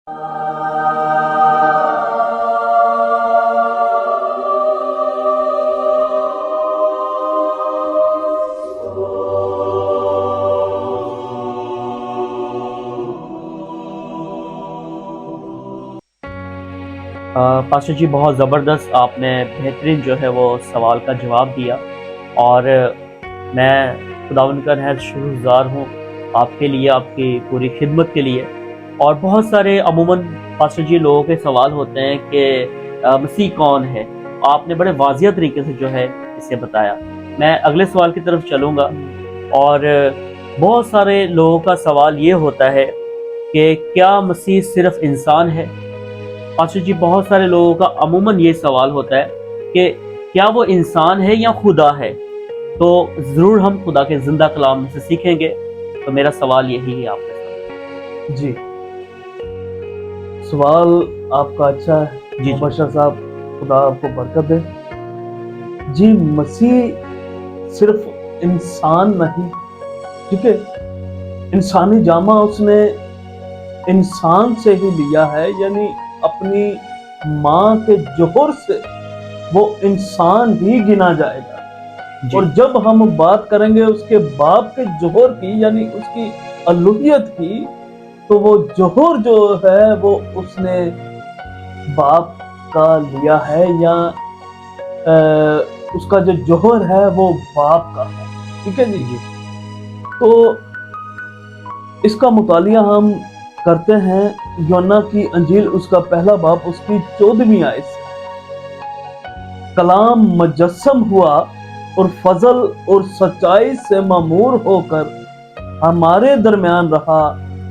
Pastor جی، بہت زبردست آپ نے بہترین جو ہے وہ سوال کا جواب دیا، اور میں خداوند کا نہایت شکر گزار ہوں آپ کے لیے، آپ کی پوری خدمت کے لیے۔ اور بہت سارے عموماً پاسٹر جی لوگوں کے سوال ہوتے ہیں کہ مسیح کون ہے؟ آپ نے بڑے واضح طریقے سے جو ہے اسے بتایا۔ میں اگلے سوال کی طرف چلوں گا، اور بہت سارے لوگوں کا سوال یہ ہوتا ہے کہ کیا مسیح صرف انسان ہے؟ پاسٹر جی، بہت سارے لوگوں کا عموماً یہ سوال ہوتا ہے کہ کیا وہ انسان ہے یا خدا ہے؟ تو ضرور ہم خدا کے زندہ کلام سے سیکھیں گے، تو میرا سوال یہی ہے آپ کے ساتھ۔ جی، سوال آپ کا اچھا ہے جی مبشر صاحب، خدا آپ کو برکت دے۔ جی، مسیح صرف انسان نہیں، ٹھیک ہے، انسانی جامہ اس نے انسان سے ہی لیا ہے، یعنی اپنی ماں کے جوہر سے وہ انسان ہی گنا جائے گا۔ جی اور جب ہم بات کریں گے اس کے باپ کے جوہر کی، یعنی اس کی الوہیت کی، تو وہ جوہر جو ہے وہ اس نے باپ کا لیا ہے، یا اس کا جو جوہر ہے وہ باپ کا ہے، ٹھیک ہے جی۔ تو اس کا مطالعہ ہم کرتے ہیں یوحنا کی انجیل، اس کا پہلا باب، اس کی 14ویں آیت سے۔ کلام مجسم ہوا اور فضل اور سچائی سے معمور ہو کر ہمارے درمیان رہا،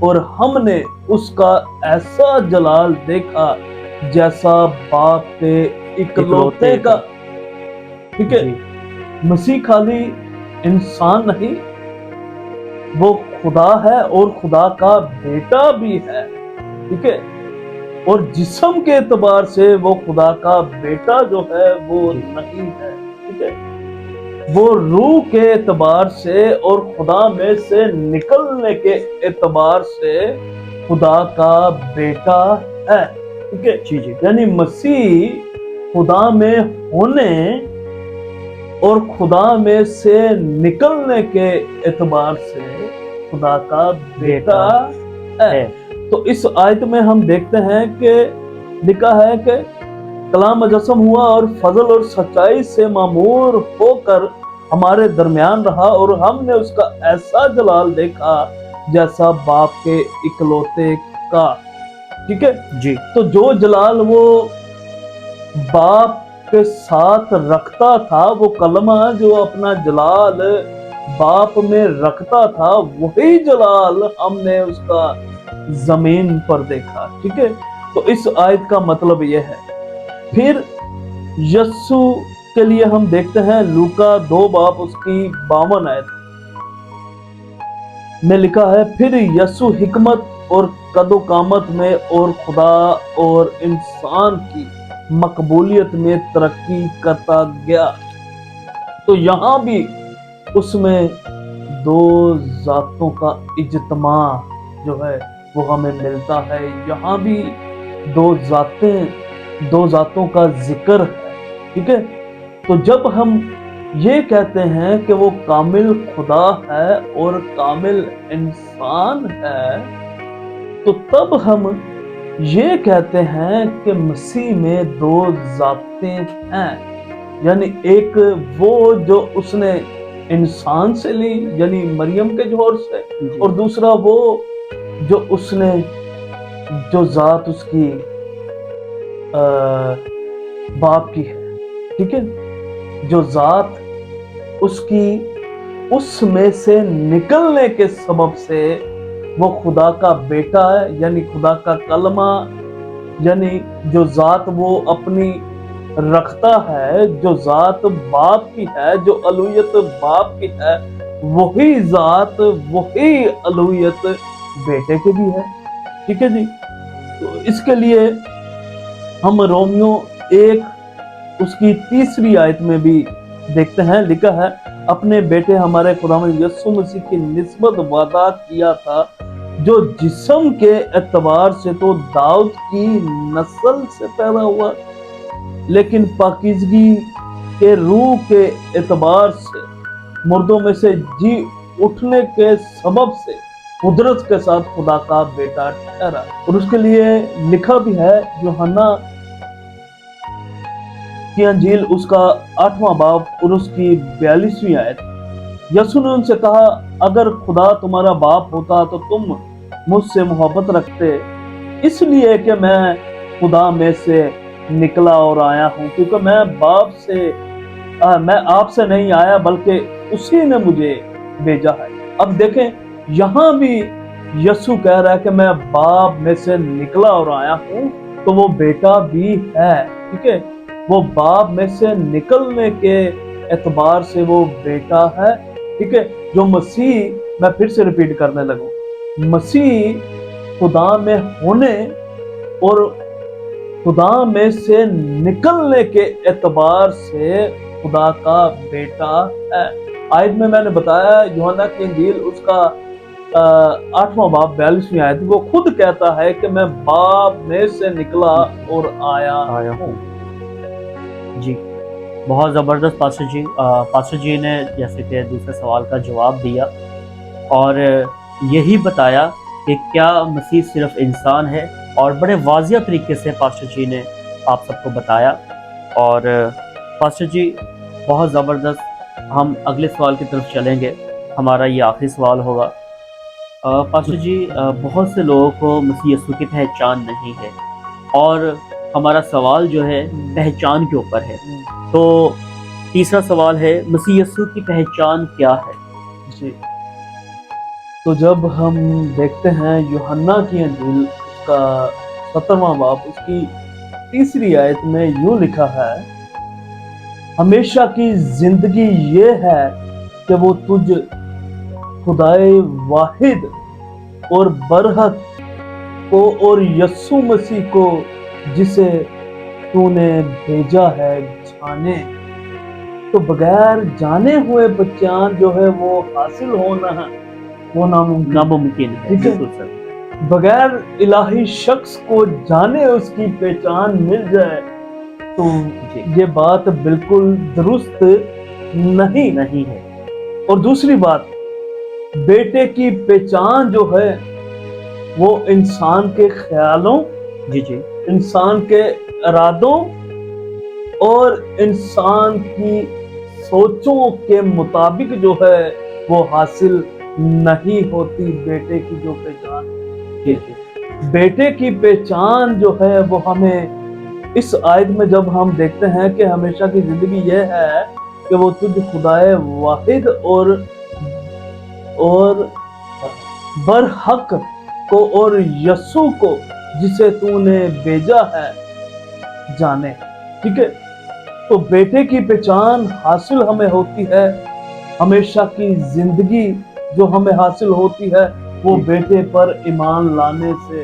اور ہم نے اس کا ایسا جلال دیکھا جیسا باپ کے اکلوتے کا۔ ٹھیک ہے، مسیح خالی انسان نہیں، وہ خدا ہے اور خدا کا بیٹا بھی ہے، ٹھیک ہے، اور جسم کے اعتبار سے وہ خدا کا بیٹا جو ہے وہ نہیں ہے، ٹھیک ہے، وہ روح کے اعتبار سے اور خدا میں سے نکلنے کے اعتبار سے خدا کا بیٹا ہے، ٹھیک ہے، یعنی مسیح خدا میں ہونے اور خدا میں سے نکلنے کے اعتبار سے خدا کا بیٹا ہے۔ تو اس آیت میں ہم دیکھتے ہیں کہ لکھا ہے کہ کلام مجسم ہوا اور فضل اور سچائی سے معمور ہو کر ہمارے درمیان رہا، اور ہم نے اس کا ایسا جلال دیکھا جیسا باپ کے اکلوتے کا، ٹھیک ہے جی تو جو جلال وہ باپ کے ساتھ رکھتا تھا، وہ کلمہ جو اپنا جلال باپ میں رکھتا تھا، وہی جلال ہم نے اس کا زمین پر دیکھا، ٹھیک ہے۔ تو اس آیت کا مطلب یہ ہے۔ پھر یسوع کے لیے ہم دیکھتے ہیں لوکا 2 باب اس کی 52 آیت میں لکھا ہے، پھر یسوع حکمت اور قد و قامت میں اور خدا اور انسان کی مقبولیت میں ترقی کرتا گیا۔ تو یہاں بھی اس میں دو ذاتوں کا اجتماع جو ہے وہ ہمیں ملتا ہے، یہاں بھی دو ذاتوں کا ذکر ہے، ٹھیک ہے۔ تو جب ہم یہ کہتے ہیں کہ وہ کامل خدا ہے اور کامل انسان ہے، تو تب ہم یہ کہتے ہیں کہ مسیح میں دو ذاتیں ہیں، یعنی ایک وہ جو اس نے انسان سے لی، یعنی مریم کے جوہر سے، اور دوسرا وہ جو اس نے جو ذات اس کی باپ کی ہے، ٹھیک ہے، جو ذات اس کی اس میں سے نکلنے کے سبب سے وہ خدا کا بیٹا ہے، یعنی خدا کا کلمہ، یعنی جو ذات وہ اپنی رکھتا ہے، جو ذات باپ کی ہے، جو الوہیت باپ کی ہے، وہی ذات وہی الوہیت بیٹے کی بھی ہے، ٹھیک ہے جی۔ تو اس کے لیے ہم رومیو 1 اس کی 3 آیت میں بھی دیکھتے ہیں، لکھا ہے، اپنے بیٹے ہمارے خداوند یسوع مسیح کی نسبت وعدہ کیا تھا जो जिस्म के एतबार से तो दाऊद की नस्ल से पैदा हुआ, लेकिन पाकीज़गी के रूह के एतबार से मुर्दों में से जी उठने के सबब से कुदरत के साथ खुदा का बेटा ठहरा। और उसके लिए लिखा भी है यूहन्ना की अंजील उसका 8वां बाब और उसकी 42वीं आयत। यसू ने उनसे कहा, अगर खुदा तुम्हारा बाप होता तो तुम मुझसे मोहब्बत रखते, इसलिए कि मैं खुदा में से निकला और आया हूँ, क्योंकि मैं आपसे नहीं आया बल्कि उसी ने मुझे भेजा है। अब देखें, यहाँ भी यसू कह रहा है कि मैं बाप में से निकला और आया हूँ, तो वो बेटा भी है। ठीक है, वो बाप में से निकलने के एतबार से वो बेटा है। ठीक है, जो मसीह, मैं फिर से रिपीट करने लगूं, मसीह खुदा में होने और खुदा में से निकलने के एतबार से खुदा का बेटा है। आयत में मैंने बताया यूहन्ना की इंजील उसका 8वां बाब 42वीं आयत, वो खुद कहता है कि मैं बाप में से निकला और आया हूँ। जी, बहुत ज़बरदस्त पास्टर जी ने जैसे कि दूसरे सवाल का जवाब दिया और यही बताया कि क्या मसीह सिर्फ इंसान है, और बड़े वाज़िया तरीके से पास्टर जी ने आप सबको बताया। और पास्टर जी बहुत ज़बरदस्त, हम अगले सवाल की तरफ चलेंगे, हमारा ये आखिरी सवाल होगा। पास्टर जी, बहुत से लोगों को मसीह यीशु की पहचान नहीं है, और हमारा सवाल जो है पहचान के ऊपर है। तो तीसरा सवाल है, मसीह यीशु की पहचान क्या है? जी, तो जब हम देखते हैं यूहन्ना की अंजील उसका 17वां बाब उसकी 3री आयत में यूं लिखा है, हमेशा की जिंदगी ये है कि वो तुझ खुदाए वाहिद और बरहक को और यस्सु मसीह को जिसे तूने भेजा है जाने। तो बगैर जाने हुए पहचान जो है वो हासिल होना है, वो नामुमकिन है। ठीक है, बिल्कुल सर। बगैर इलाही शख्स को जाने उसकी पहचान मिल जाए तो ये बात बिल्कुल दुरुस्त नहीं है। और दूसरी बात, बेटे की पहचान जो है वो इंसान के ख्यालों, जी, इंसान के इरादों और इंसान की सोचों के मुताबिक जो है वो हासिल नहीं होती। बेटे की जो पहचान, बेटे की पहचान जो है वो हमें इस आयत में जब हम देखते हैं कि हमेशा की जिंदगी ये है कि वो तुझ खुदाए वाहिद और बरहक को और यस्सु को जिसे तूने भेजा है जाने। ठीक है, तो बेटे की पहचान हासिल हमें होती है, हमेशा की जिंदगी जो हमें हासिल होती है वो बेटे पर ईमान लाने से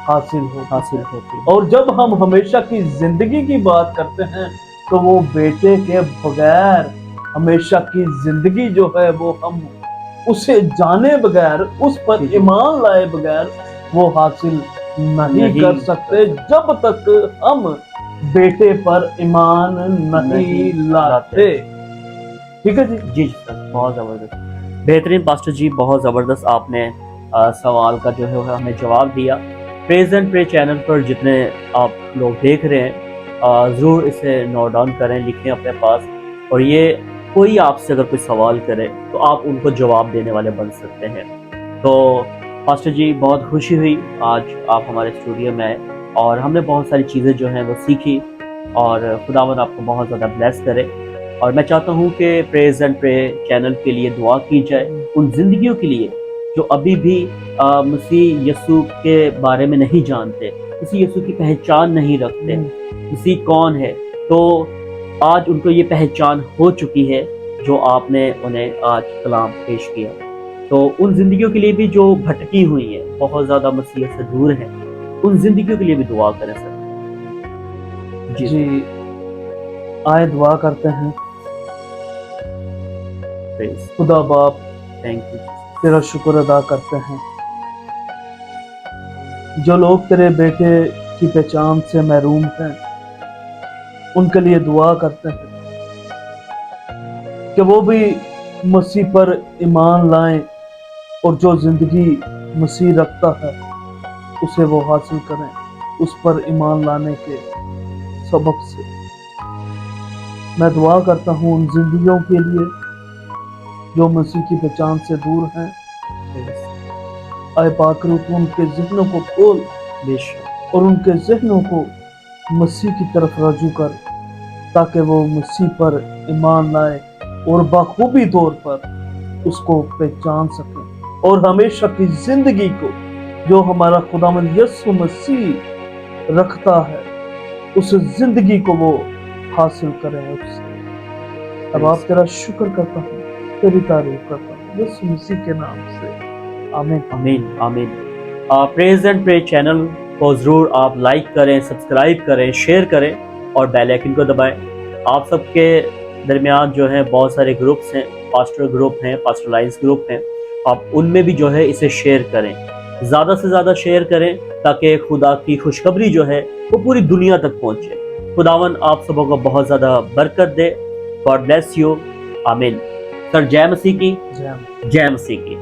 हासिल होती है। और जब हम हमेशा की जिंदगी की बात करते हैं तो वो बेटे के बगैर हमेशा की जिंदगी जो है वो हम उसे जाने बगैर, उस पर ईमान लाए बगैर वो हासिल नहीं कर सकते जब तक हम बेटे पर ईमान नहीं लाते। ठीक है जी। जी सर, बहुत ज़बरदस्त, बेहतरीन पास्टर जी, बहुत ज़बरदस्त आपने सवाल का जो है हमें जवाब दिया। प्रेज एंड प्रे चैनल पर जितने आप लोग देख रहे हैं, ज़रूर इसे नोट डाउन करें, लिखें अपने पास, और ये कोई आपसे अगर कोई सवाल करे तो आप उनको जवाब देने वाले बन सकते हैं। तो पास्टर जी, बहुत खुशी हुई आज आप हमारे स्टूडियो में आए और हमने बहुत सारी चीज़ें जो हैं वो सीखी, और खुदावंद आपको बहुत ज़्यादा ब्लेस करे। और मैं चाहता हूँ कि प्रेज एंड प्रे चैनल के लिए दुआ की जाए, उन जिंदगियों के लिए जो अभी भी मसीह यीशु के बारे में नहीं जानते, मसीह यीशु की पहचान नहीं रखते, मसीह कौन है। तो आज उनको ये पहचान हो चुकी है जो आपने उन्हें आज कलाम पेश किया। तो उन जिंदगियों के लिए भी जो भटकी हुई है, बहुत ज़्यादा मसीह से दूर है, उन जिंदगियों के लिए भी दुआ करें सर। जी, आए दुआ करते हैं। खुदा बाप, थैंक यू, तेरा शुक्र अदा करते हैं जो लोग तेरे बेटे की पहचान से महरूम हैं उनके लिए दुआ करते हैं कि वो भी मसीह पर ईमान लाएं और जो जिंदगी मसीह रखता है उसे वो हासिल करें उस पर ईमान लाने के सबक से। मैं दुआ करता हूँ उन जिंदगियों के लिए जो मसीह की पहचान से दूर हैं। आए पाकरू तू उनके ज़हनों को खोल बेशक और उनके ज़हनों को मसीह की तरफ रजू कर ताकि वो मसीह पर ईमान लाए और बखूबी तौर पर उसको पहचान सकें और हमेशा की जिंदगी को जो हमारा खुदावंद यीशु मसीह रखता है उस जिंदगी को वो हासिल करें उससे। अब आप तेरा शुक्र करता हूँ, तेरी तारीफ करता हूँ यीशु मसीह के नाम से, आमीन। आमीन आमीन। प्रेज एंड प्रे चैनल को ज़रूर आप लाइक करें, सब्सक्राइब करें, शेयर करें और बेल आइकन को दबाएं। आप सबके दरमियान जो है बहुत सारे ग्रुप्स हैं, पास्टर ग्रुप हैं, पास्टर लाइन्स ग्रुप हैं, आप उनमें भी जो है इसे शेयर करें, ज़्यादा से ज़्यादा शेयर करें ताकि खुदा की खुशखबरी जो है वो पूरी दुनिया तक पहुँचे। खुदावन आप सबों को बहुत ज़्यादा बरकत दे। God bless you. आमीन। सर जय मसीह की, जय जय मसीह की।